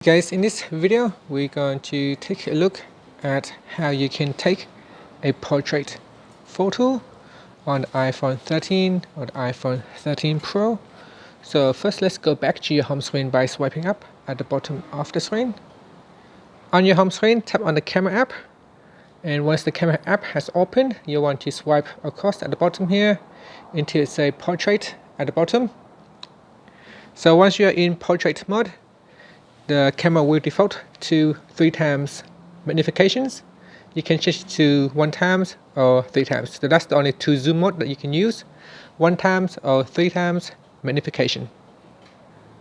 Guys, in this video we're going to take a look at how you can take a portrait photo on the iPhone 13 or the iPhone 13 Pro. So first let's go back to your home screen by swiping up at the bottom of the screen. On your home screen, tap on the camera app, and once the camera app has opened, you want to swipe across at the bottom here until it says portrait at the bottom. So once you're in portrait mode, the camera will default to 3 times magnifications. You can change it to 1 times or 3 times. So that's the only 2 zoom mode that you can use, 1 times or 3 times magnification.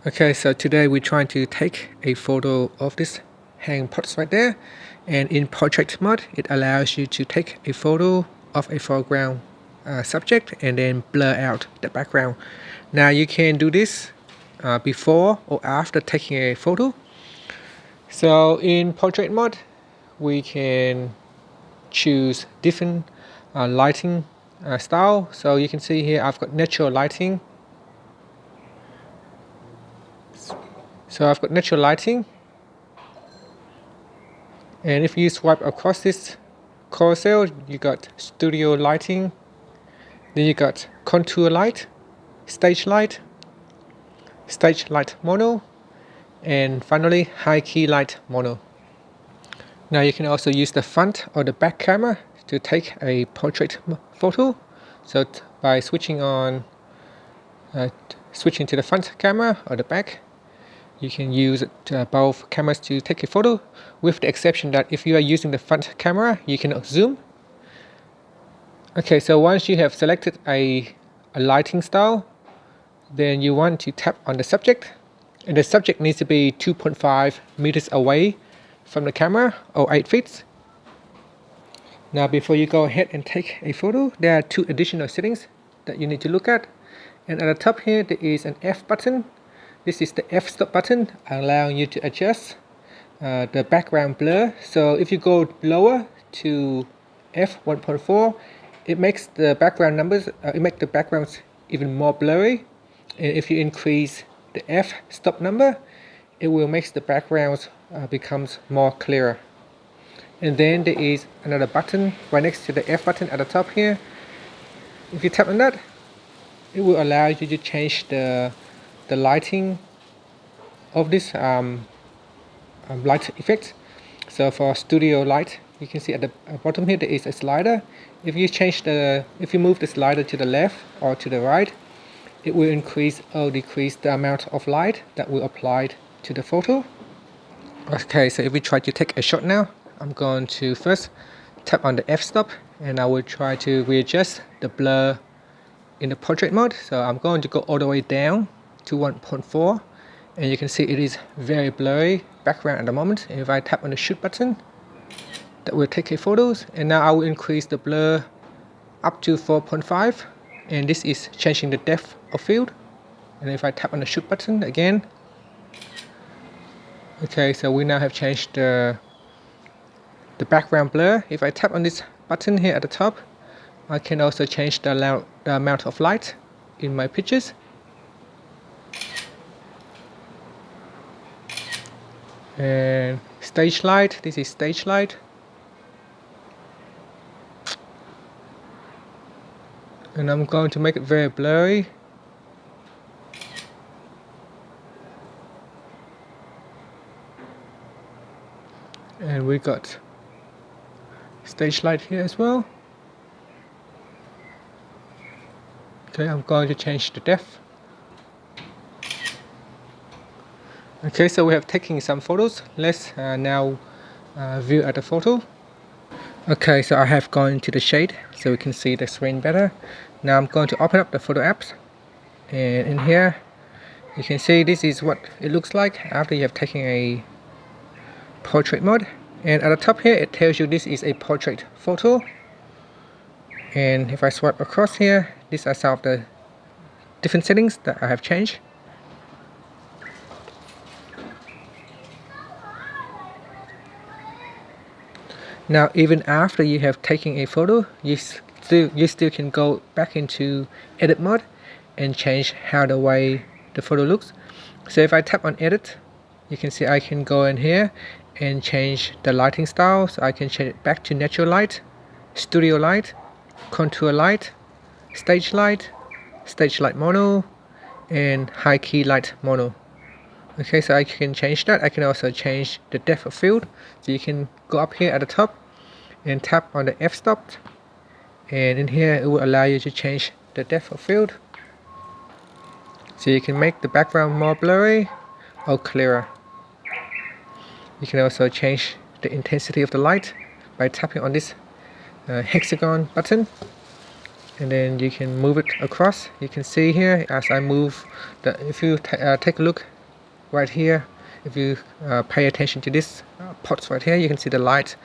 Okay, so today we're trying to take a photo of this hang pots right there, and in portrait mode it allows you to take a photo of a foreground subject and then blur out the background. Now you can do this before or after taking a photo. So in portrait mode we can choose different lighting style. So you can see here I've got natural lighting. And if you swipe across this carousel, you got studio lighting, then you got contour light, stage light mono, and finally high key light mono. Now you can also use the front or the back camera to take a portrait photo. So by switching to the front camera or the back, you can use both cameras to take a photo, with the exception that if you are using the front camera, you cannot zoom. Okay, so once you have selected a lighting style, then you want to tap on the subject, and the subject needs to be 2.5 meters away from the camera or 8 feet. Now before you go ahead and take a photo, there are 2 additional settings that you need to look at. And at the top here there is an F button. This is the f-stop button, allowing you to adjust the background blur. So if you go lower to f1.4, it makes the backgrounds even more blurry. And if you increase the f-stop number, it will make the backgrounds becomes more clearer. And then there is another button right next to the F button at the top here. If you tap on that, it will allow you to change the lighting of this light effect. So for studio light, you can see at the bottom here there is a slider. If you move the slider to the left or to the right, it will increase or decrease the amount of light that will apply to the photo. Okay, so if we try to take a shot now, I'm going to first tap on the f-stop, and I will try to readjust the blur in the portrait mode. So I'm going to go all the way down to 1.4, and you can see it is very blurry background at the moment. And if I tap on the shoot button, that will take a photos, and now I will increase the blur up to 4.5, and this is changing the depth of field. And if I tap on the shoot button again, okay, so we now have changed the background blur. If I tap on this button here at the top, I can also change the amount of light in my pictures. And stage light, this is stage light. And I'm going to make it very blurry. And we got stage light here as well. Okay, I'm going to change the depth. Okay, so we have taken some photos. Let's now view at the photo. Okay, so I have gone to the shade so we can see the screen better. Now I'm going to open up the photo apps, and in here you can see this is what it looks like after you have taken a portrait mode. And at the top here it tells you this is a portrait photo, and if I swipe across here, these are some of the different settings that I have changed. Now even after you have taken a photo, you still can go back into edit mode and change how the way the photo looks. So if I tap on edit, you can see I can go in here and change the lighting style. So I can change it back to natural light, studio light, contour light, stage light mono, and high key light mono. Okay, so I can change that. I can also change the depth of field. So you can go up here at the top and tap on the f-stop, and in here it will allow you to change the depth of field. So you can make the background more blurry or clearer. You can also change the intensity of the light by tapping on this hexagon button, and then you can move it across. You can see here as I move if you take a look right here, if you pay attention to this pots right here, you can see the light,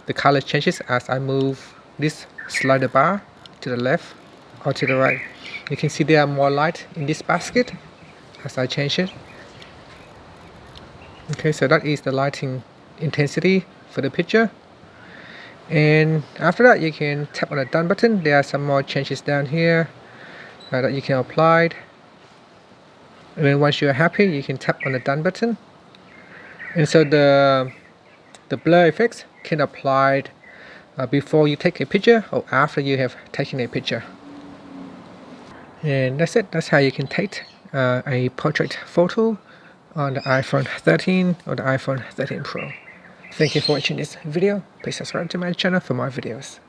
the color changes as I move this slider bar to the left or to the right. You can see there are more light in this basket as I change it. Okay, so that is the lighting intensity for the picture. And after that, you can tap on the done button. There are some more changes down here that you can apply. And then once you're happy, you can tap on the done button. And so the blur effects can apply before you take a picture or after you have taken a picture. And that's it. That's how you can take a portrait photo on the iPhone 13 or the iPhone 13 Pro. Thank you for watching this video. Please subscribe to my channel for more videos.